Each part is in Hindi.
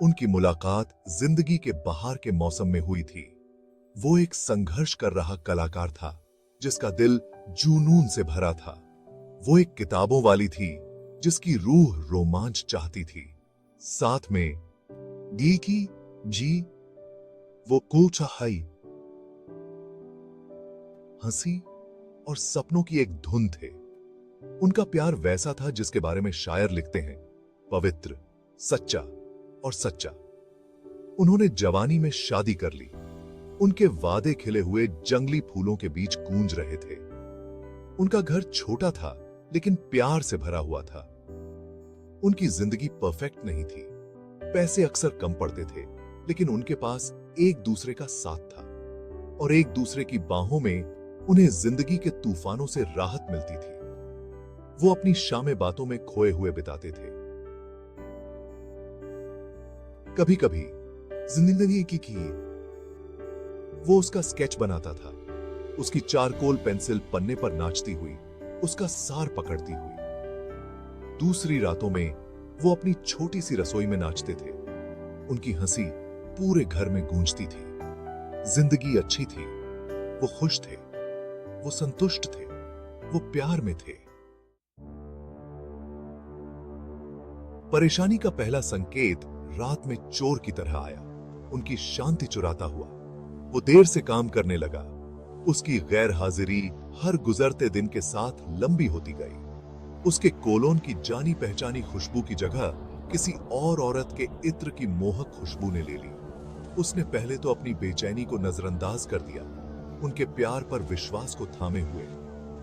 उनकी मुलाकात जिंदगी के बहार के मौसम में हुई थी। वो एक संघर्ष कर रहा कलाकार था जिसका दिल जुनून से भरा था। वो एक किताबों वाली थी जिसकी रूह रोमांच चाहती थी। साथ में की जी वो कोचाहाई हंसी और सपनों की एक धुन थे। उनका प्यार वैसा था जिसके बारे में शायर लिखते हैं, पवित्र, सच्चा और सच्चा। उन्होंने जवानी में शादी कर ली। उनके वादे खिले हुए जंगली फूलों के बीच गूंज रहे थे। उनका घर छोटा था लेकिन प्यार से भरा हुआ था। उनकी जिंदगी परफेक्ट नहीं थी। पैसे अक्सर कम पड़ते थे लेकिन उनके पास एक दूसरे का साथ था और एक दूसरे की बाहों में उन्हें जिंदगी के तूफानों से राहत मिलती थी। वो अपनी शामें बातों में खोए हुए बिताते थे। कभी कभी जिंदगी की वो उसका स्केच बनाता था, उसकी चारकोल पेंसिल पन्ने पर नाचती हुई उसका सार पकड़ती हुई। दूसरी रातों में वो अपनी छोटी सी रसोई में नाचते थे। उनकी हंसी पूरे घर में गूंजती थी। जिंदगी अच्छी थी, वो खुश थे, वो संतुष्ट थे, वो प्यार में थे। परेशानी का पहला संकेत रात में चोर की तरह आया, उनकी शांति चुराता हुआ। वो देर से काम करने लगा। उसकी गैर हाजिरी हर गुजरते दिन के साथ लंबी होती गई। उसके कोलोन की जानी पहचानी खुशबू की जगह किसी और औरत के इत्र की मोहक खुशबू ने ले ली। उसने पहले तो अपनी बेचैनी को नजरअंदाज कर दिया, उनके प्यार पर विश्वास को थामे हुए,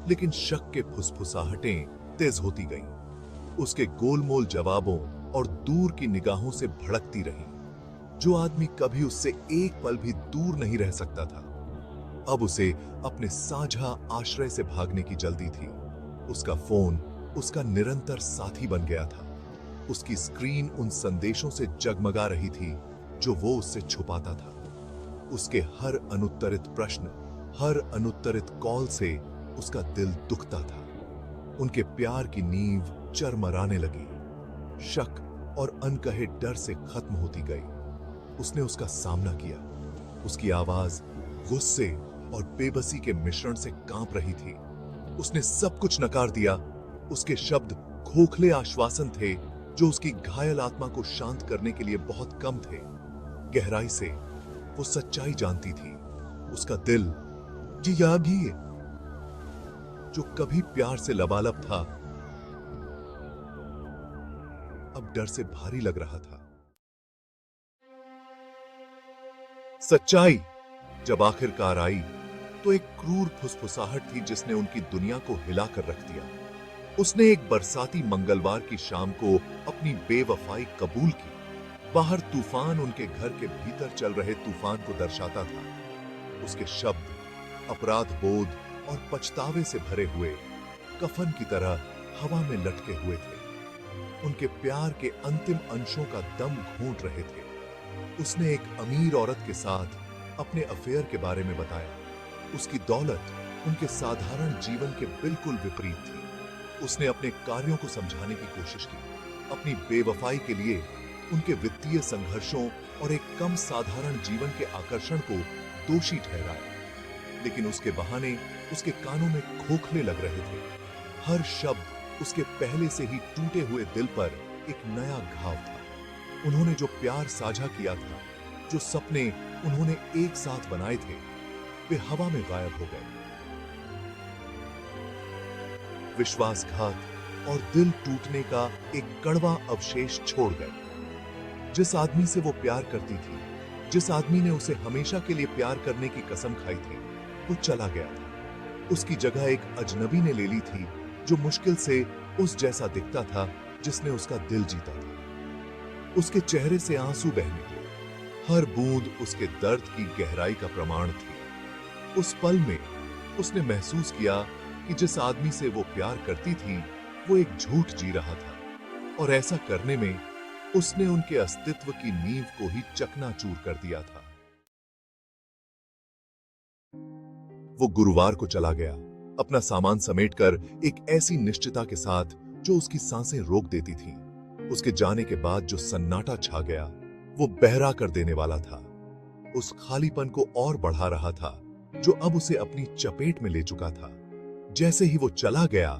लेकिन शक के फुसफुसाहटें तेज होती गईं। उसके गोलमोल जवाबों और दूर की निगाहों से भड़कती रहीं। जो आदमी कभी उससे एक पल भी दूर नहीं रह सकता था, अब उसे अपने साझा आश्रय से भागने की जल्दी थी। उसका फोन उसका निरंतर साथी बन गया था। उसकी स्क्रीन उन संदेशों से जगमगा रही थी जो वो उससे छुपाता था। उसके हर अनुत्तरित प्रश्न, हर अनुत्तरित कॉल से उसका दिल दुखता था। उनके प्यार की नींव चरमराने लगी। शक और अनकहे डर से खत्म होती गई। उसने उसका सामना किया। उसकी आवाज गुस्से और बेबसी के मिश्रण से कांप रही थी। उसने सब कुछ नकार दिया। उसके शब्द खोखले आश्वासन थे जो उसकी घायल आत्मा को शांत करने के लिए बहुत कम थे। गहराई से वो सच्चाई जानती थी। उसका दिल भी जो कभी प्यार से लबालब था, अब डर से भारी लग रहा था। सच्चाई जब आखिरकार आई तो एक क्रूर फुसफुसाहट थी जिसने उनकी दुनिया को हिलाकर रख दिया। उसने एक बरसाती मंगलवार की शाम को अपनी बेवफाई कबूल की। बाहर तूफान उनके घर के भीतर चल रहे तूफान को दर्शाता था। उसके शब्द अपराध बोध और पछतावे से भरे हुए कफन की तरह हवा में लटके हुए थे। उनके प्यार के अंतिम अंशों का दम घूंट रहे थे। उसने एक अमीर औरत के साथ अपने अफेयर के बारे में बताया। उसकी दौलत उनके साधारण जीवन के बिल्कुल विपरीत थी। उसने अपने कार्यों को समझाने की कोशिश की, अपनी बेवफाई के लिए उनके वित्तीय संघर्षों और एक कम साधारण जीवन के आकर्षण को दोषी ठहराया। लेकिन उसके बहाने उसके कानों में खोखले लग रहे थे। हर शब्द उसके पहले से ही टूटे हुए दिल पर एक नया घाव था। उन्होंने जो प्यार साझा किया था, जो सपने उन्होंने एक साथ बनाए थे, वे हवा में गायब हो गए। विश्वासघात और दिल टूटने का एक कड़वा अवशेष छोड़ गए। जिस आदमी से वो प्यार करती थी, जिस आदमी ने उसे हमेशा के लिए प्यार करने की कसम खाई थी, वो चला गया था। उसकी जगह एक अजनबी ने ले ली थी जो मुश्किल से उस जैसा दिखता था जिसने उसका दिल जीता था। उसके चेहरे से आंसू बहने लगे। हर बूंद उसके दर्द की गहराई का प्रमाण थी। उस पल में उसने महसूस किया कि जिस आदमी से वो प्यार करती थी, वो एक झूठ जी रहा था, और ऐसा करने में उसने उनके अस्तित्व की नींव को ही चकनाचूर कर दिया था। वो गुरुवार को चला गया, अपना सामान समेटकर एक ऐसी निश्चितता के साथ जो उसकी सांसें रोक देती थी। उसके जाने के बाद जो सन्नाटा छा गया, वो बहरा कर देने वाला था, उस खालीपन को और बढ़ा रहा था जो अब उसे अपनी चपेट में ले चुका था। जैसे ही वो चला गया,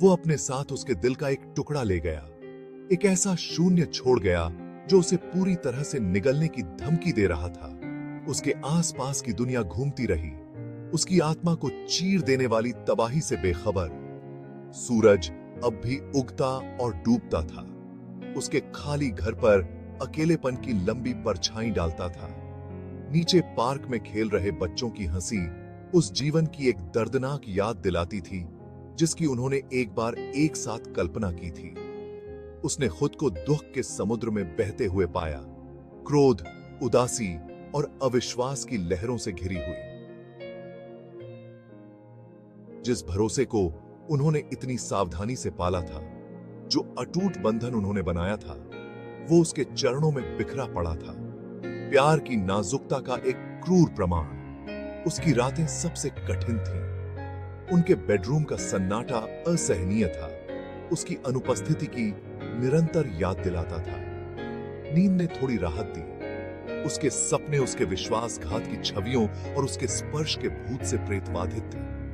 वो अपने साथ उसके दिल का एक टुकड़ा ले गया, एक ऐसा शून्य छोड़ गया जो उसे पूरी तरह से निगलने की धमकी दे रहा था। उसके आसपास की दुनिया घूमती रही, उसकी आत्मा को चीर देने वाली तबाही से बेखबर। सूरज अब भी उगता और डूबता था, उसके खाली घर पर अकेलेपन की लंबी परछाई डालता था। नीचे पार्क में खेल रहे बच्चों की हंसी उस जीवन की एक दर्दनाक याद दिलाती थी जिसकी उन्होंने एक बार एक साथ कल्पना की थी। उसने खुद को दुख के समुद्र में बहते हुए पाया, क्रोध, उदासी और अविश्वास की लहरों से घिरी हुई। जिस भरोसे को उन्होंने इतनी सावधानी से पाला था, जो अटूट बंधन उन्होंने बनाया था, वो उसके चरणों में बिखरा पड़ा था। प्यार की नाजुकता का एक क्रूर प्रमाण। उसकी रातें सबसे कठिन थीं। उनके बेडरूम का सन्नाटा असहनीय था, उसकी अनुपस्थिति की निरंतर याद दिलाता था। नींद ने थोड़ी राहत दी। उसके सपने उसके विश्वासघात की छवियों और उसके स्पर्श के भूत से प्रेतबाधित थे।